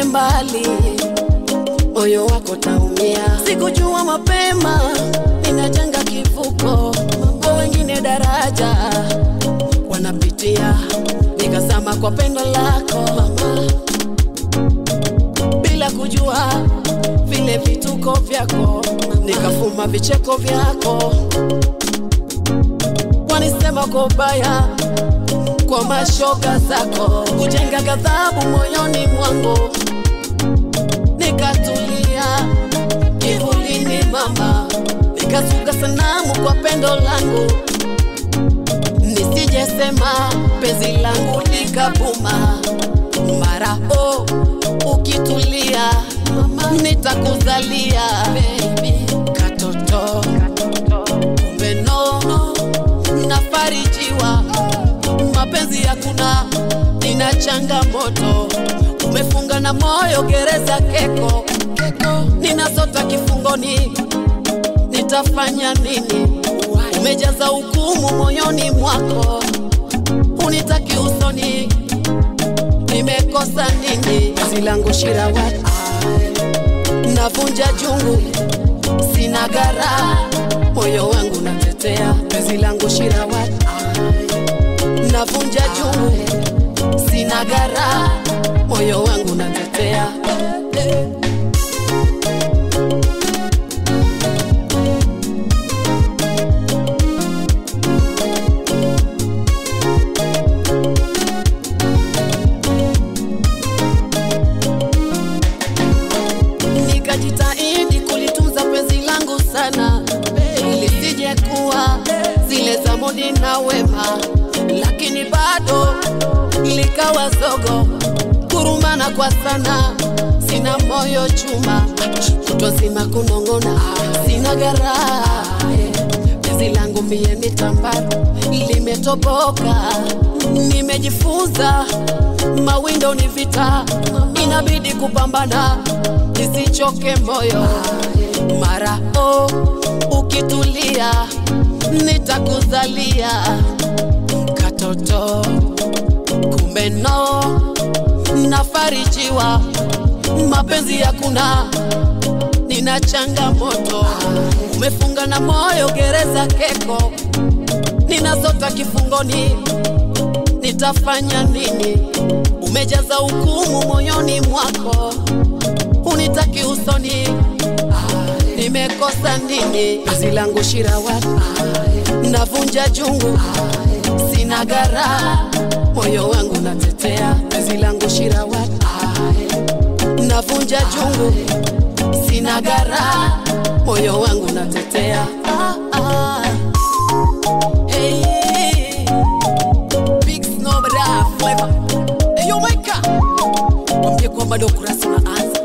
Mbali, moyo wako taumia. Sikujua mapema, ninajenga kivuko, kwa wengine daraja wanapitia. Nikazama kwa pendo lako mama, bila kujua vile vituko vyako, nikafuma vicheko vyako. Wanisema kwa ubaya, kwa mashoga zako, kujenga ghadhabu moyoni mwangu. Nikatulia kivulini mama, nikasuka sanamu kwa pendo langu. Nisijesema penzi langu likabuma. Mara ukitulia mama, nitakuzalia baby katoto. Kumbe no, nafarijiwa. Mapenzi hakuna, nina changamoto. Umefunga na moyo gereza keko, ninasota kifungoni, nitafanya nini? Umejaza hukumu moyoni mwako, unitaki usoni, nimekosa nini? Penzi langu shirawat, navunja jungu, sina gara, moyo wangu natetea. Penzi langu shirawat, navunja jungu, sina gara, moyo wangu natetea. Nikajitahidi kulitunza penzi langu sana, ili sije kuwa zile za Modi na Wema, lakini bado likawa zogo. Kurumana kwa sana, sina moyo chuma, kutozima kunongona, sina gara. Penzi langu mie mitambaro, limetoboka. Nimejifunza mawindo ni vita, inabidi kupambana, nisichoke moyo. Mara ukitulia, nitakuzalia katoto. Kumbe no, nafarijiwa. Mapenzi hakuna, nina changamoto. Umefunga na moyo gereza keko, ninasota kifungoni, nitafanya nini? Umejaza hukumu moyoni mwako, unitaki usoni, nimekosa nini? Penzi langu shirawat, navunja jungu, sina gara, moyo wangu natetea. Penzi langu shirawat, navunja jungu, sina gara, moyo wangu natetea. Hey, Big Snow Flavor. Hey, yo Mika, mwambie kwa bado kurasa unaanza.